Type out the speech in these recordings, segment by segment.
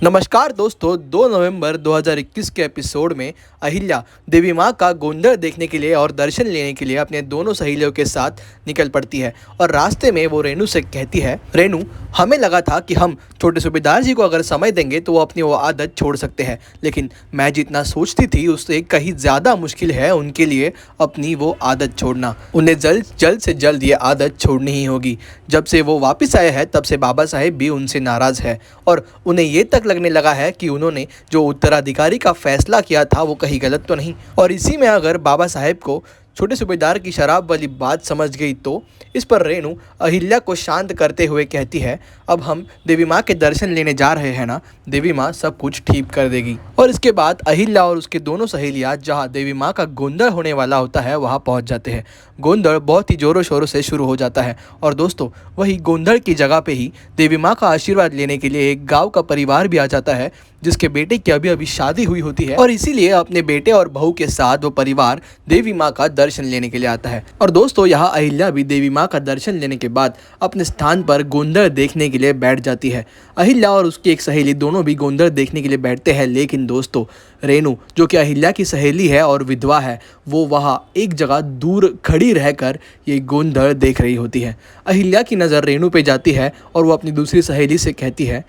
नमस्कार दोस्तों, 2 नवंबर 2021 के एपिसोड में अहिल्या देवी माँ का गोंधळ देखने के लिए और दर्शन लेने के लिए अपने दोनों सहेलियों के साथ निकल पड़ती है। और रास्ते में वो रेणु से कहती है, रेणु, हमें लगा था कि हम छोटे सूबेदार जी को अगर समय देंगे तो वो अपनी वो आदत छोड़ सकते हैं, लेकिन मैं जितना सोचती थी उससे कहीं ज़्यादा मुश्किल है उनके लिए अपनी वो आदत छोड़ना। उन्हें जल्द से जल्द ये आदत छोड़नी ही होगी। जब से वो वापस आए हैं तब से बाबा साहेब भी उनसे नाराज़ है और उन्हें ये तक लगने लगा है कि उन्होंने जो उत्तराधिकारी का फैसला किया था वो कहीं गलत तो नहीं। और इसी में अगर बाबा साहेब को छोटे सूबेदार की शराब वाली बात समझ गई तो इस पर रेणु अहिल्या को शांत करते हुए कहती है, अब हम देवी माँ के दर्शन लेने जा रहे हैं ना, देवी माँ सब कुछ ठीक कर देगी। और इसके बाद अहिल्या और उसके दोनों सहेलियाँ जहाँ देवी माँ का गोंधळ होने वाला होता है वहाँ पहुँच जाते हैं। गोंधळ बहुत ही ज़ोरों शोरों से शुरू हो जाता है और दोस्तों वही गोंधळ की जगह पे ही देवी माँ का आशीर्वाद लेने के लिए एक गाँव का परिवार भी आ जाता है जिसके बेटे की अभी अभी शादी हुई होती है और इसीलिए अपने बेटे और बहू के साथ वो परिवार देवी माँ का दर्शन लेने के लिए आता है। और दोस्तों यहाँ अहिल्या भी देवी माँ का दर्शन लेने के बाद अपने स्थान पर गोंधळ देखने के लिए बैठ जाती है। अहिल्या और उसकी एक सहेली दोनों भी गोंधळ देखने के लिए बैठते हैं, लेकिन दोस्तों रेणु जो कि अहिल्या की सहेली है और विधवा है, वो वहाँ एक जगह दूर खड़ी रहकर ये गोंधळ देख रही होती है। अहिल्या की नज़र रेणु पे जाती है और वो अपनी दूसरी सहेली से कहती है,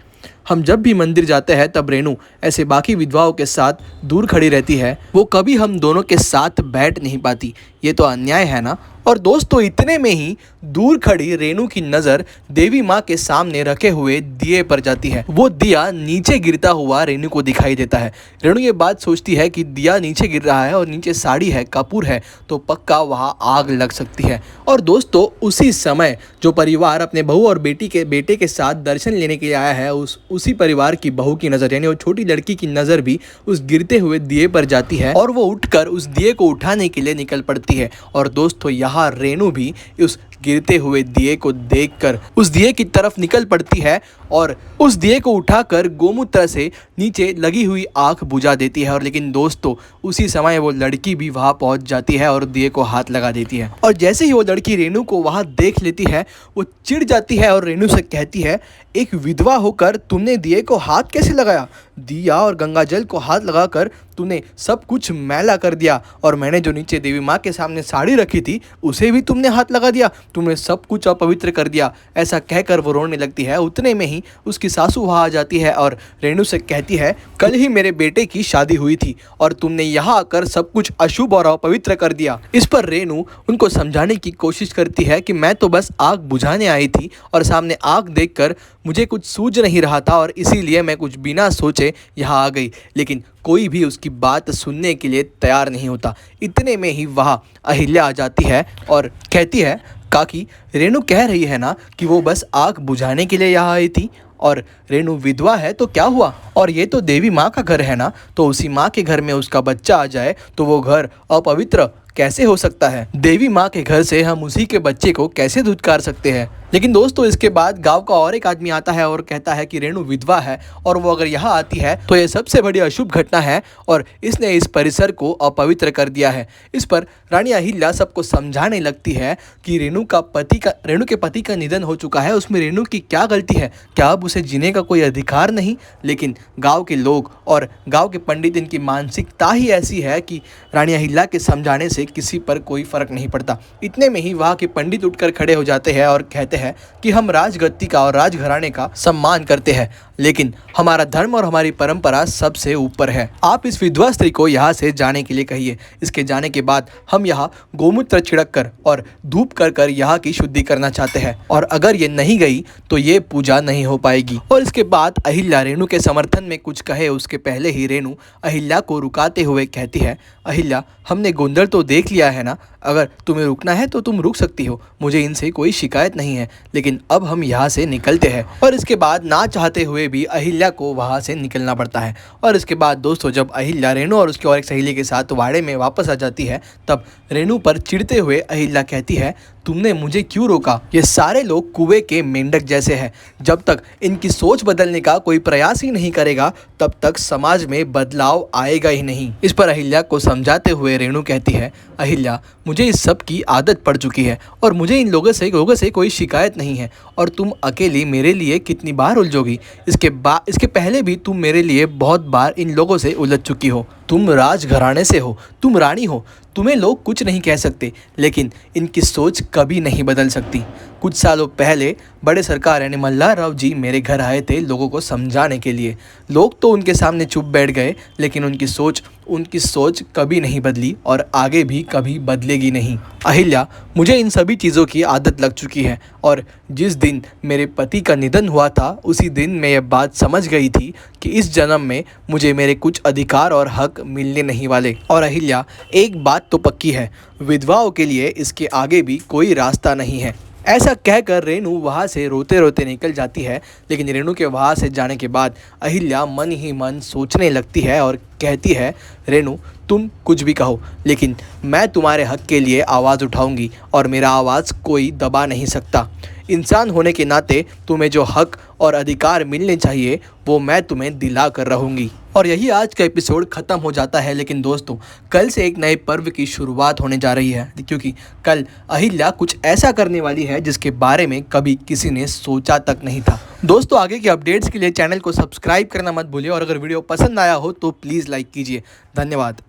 हम जब भी मंदिर जाते हैं तब रेणु ऐसे बाकी विधवाओं के साथ दूर खड़ी रहती है, वो कभी हम दोनों के साथ बैठ नहीं पाती, ये तो अन्याय है ना। और दोस्तों इतने में ही दूर खड़ी रेणु की नज़र देवी माँ के सामने रखे हुए दिए पर जाती है। वो दिया नीचे गिरता हुआ रेणु को दिखाई देता है। रेणु ये बात सोचती है कि दिया नीचे गिर रहा है और नीचे साड़ी है, कपूर है, तो पक्का वहाँ आग लग सकती है। और दोस्तों उसी समय जो परिवार अपने बहू और बेटे के साथ दर्शन लेने के लिए आया है उसी परिवार की बहू की नज़र यानी वो छोटी लड़की की नज़र भी उस गिरते हुए दिए पर जाती है और वो उठकर उस दिए को उठाने के लिए निकल पड़ती है। और दोस्तों यहाँ रेणु भी उस गिरते हुए दिए को देखकर उस दिए की तरफ निकल पड़ती है और उस दिए को उठाकर गोमूत्र से नीचे लगी हुई आग बुझा देती है। और लेकिन दोस्तों उसी समय वो लड़की भी वहां पहुंच जाती है और दिए को हाथ लगा देती है। और जैसे ही वो लड़की रेणु को वहां देख लेती है वो चिढ़ जाती है और रेणु से कहती है, एक विधवा होकर तुमने दिए को हाथ कैसे लगाया? दिया और गंगाजल को हाथ लगाकर तूने सब कुछ मैला कर दिया और मैंने जो नीचे देवी माँ के सामने साड़ी रखी थी उसे भी तुमने हाथ लगा दिया, तुमने सब कुछ अपवित्र कर दिया। ऐसा कहकर वो रोने लगती है। उतने में ही उसकी सासू वहाँ आ जाती है और रेणु से कहती है, कल ही मेरे बेटे की शादी हुई थी और तुमने यहाँ आकर सब कुछ अशुभ और अपवित्र कर दिया। इस पर रेणु उनको समझाने की कोशिश करती है कि मैं तो बस आग बुझाने आई थी और सामने आग देखकर मुझे कुछ सूझ नहीं रहा था और इसीलिए मैं कुछ बिना सोचे यहाँ आ गई, लेकिन कोई भी उसकी बात सुनने के लिए तैयार नहीं होता। इतने में ही वहाँ अहिल्या आ जाती है और कहती है, काकी, रेणु कह रही है ना कि वो बस आग बुझाने के लिए यहाँ आई थी और रेणु विधवा है तो क्या हुआ? और ये तो देवी माँ का घर है ना, तो उसी माँ के घर में उसका बच्चा आ जाए तो वो घर अपवित्र कैसे हो सकता है? देवी माँ के घर से हम उसी के बच्चे को कैसे धुतकार सकते हैं? लेकिन दोस्तों इसके बाद गांव का और एक आदमी आता है और कहता है कि रेणु विधवा है और वो अगर यहाँ आती है तो ये सबसे बड़ी अशुभ घटना है और इसने इस परिसर को अपवित्र कर दिया है। इस पर रानी अहिल्या सबको समझाने लगती है कि रेणु के पति का निधन हो चुका है, उसमें रेणु की क्या गलती है? क्या अब उसे जीने का कोई अधिकार नहीं? लेकिन गाँव के लोग और गाँव के पंडित, इनकी मानसिकता ही ऐसी है कि रानी अहिल्या के समझाने से किसी पर कोई फर्क नहीं पड़ता। इतने में ही वहाँ के पंडित उठकर खड़े हो जाते हैं और कहते हैं कि हम राजगद्दी का और राजघराने का सम्मान करते हैं, लेकिन हमारा धर्म और हमारी परंपरा सबसे ऊपर है। आप इस विधवा स्त्री को यहाँ से जाने के लिए कहिए। इसके जाने के बाद हम यहाँ गोमूत्र छिड़क कर और धूप कर यहाँ की शुद्धि करना चाहते हैं और अगर ये नहीं गई तो ये पूजा नहीं हो पाएगी। और इसके बाद अहिल्या रेणु के समर्थन में कुछ कहे उसके पहले ही रेणु अहिल्या को रुकाते हुए कहती है, अहिल्या, हमने गोंधळ तो देख लिया है ना, अगर तुम्हें रुकना है तो तुम रुक सकती हो, मुझे इनसे कोई शिकायत नहीं है, लेकिन अब हम यहाँ से निकलते हैं। और इसके बाद ना चाहते हुए भी अहिल्या को वहाँ से निकलना पड़ता है। और इसके बाद दोस्तों जब अहिल्या रेणु और उसकी और एक सहेली के साथ वाड़े में वापस आ जाती है तब रेणु पर चिढ़ते हुए अहिल्या कहती है, तुमने मुझे क्यों रोका? ये सारे लोग कुएं के मेंढक जैसे हैं। जब तक इनकी सोच बदलने का कोई प्रयास ही नहीं करेगा तब तक समाज में बदलाव आएगा ही नहीं। इस पर अहिल्या को समझाते हुए रेणु कहती है, अहिल्या, मुझे इस सब की आदत पड़ चुकी है और मुझे इन लोगों से कोई शिकायत नहीं है। और तुम अकेली मेरे लिए कितनी बार उलझोगी? इसके पहले भी तुम मेरे लिए बहुत बार इन लोगों से उलझ चुकी हो। तुम राजघराने से हो, तुम रानी हो, तुम्हें लोग कुछ नहीं कह सकते, लेकिन इनकी सोच कभी नहीं बदल सकती। कुछ सालों पहले बड़े सरकार यानी मल्हारराव जी मेरे घर आए थे लोगों को समझाने के लिए। लोग तो उनके सामने चुप बैठ गए, लेकिन उनकी सोच कभी नहीं बदली और आगे भी कभी बदलेगी नहीं। अहिल्या, मुझे इन सभी चीज़ों की आदत लग चुकी है और जिस दिन मेरे पति का निधन हुआ था उसी दिन मैं ये बात समझ गई थी कि इस जन्म में मुझे मेरे कुछ अधिकार और हक मिलने नहीं वाले। और अहिल्या, एक बात तो पक्की है, विधवाओं के लिए इसके आगे भी कोई रास्ता नहीं है। ऐसा कहकर रेणु वहाँ से रोते रोते निकल जाती है। लेकिन रेणु के वहाँ से जाने के बाद अहिल्या मन ही मन सोचने लगती है और कहती है, रेणु, तुम कुछ भी कहो, लेकिन मैं तुम्हारे हक के लिए आवाज़ उठाऊंगी और मेरा आवाज़ कोई दबा नहीं सकता। इंसान होने के नाते तुम्हें जो हक और अधिकार मिलने चाहिए वो मैं तुम्हें दिला कर रहूँगी। और यही आज का एपिसोड ख़त्म हो जाता है। लेकिन दोस्तों, कल से एक नए पर्व की शुरुआत होने जा रही है, क्योंकि कल अहिल्या कुछ ऐसा करने वाली है जिसके बारे में कभी किसी ने सोचा तक नहीं था। दोस्तों, आगे के अपडेट्स के लिए चैनल को सब्सक्राइब करना मत भूलिए और अगर वीडियो पसंद आया हो तो प्लीज़ लाइक कीजिए। धन्यवाद।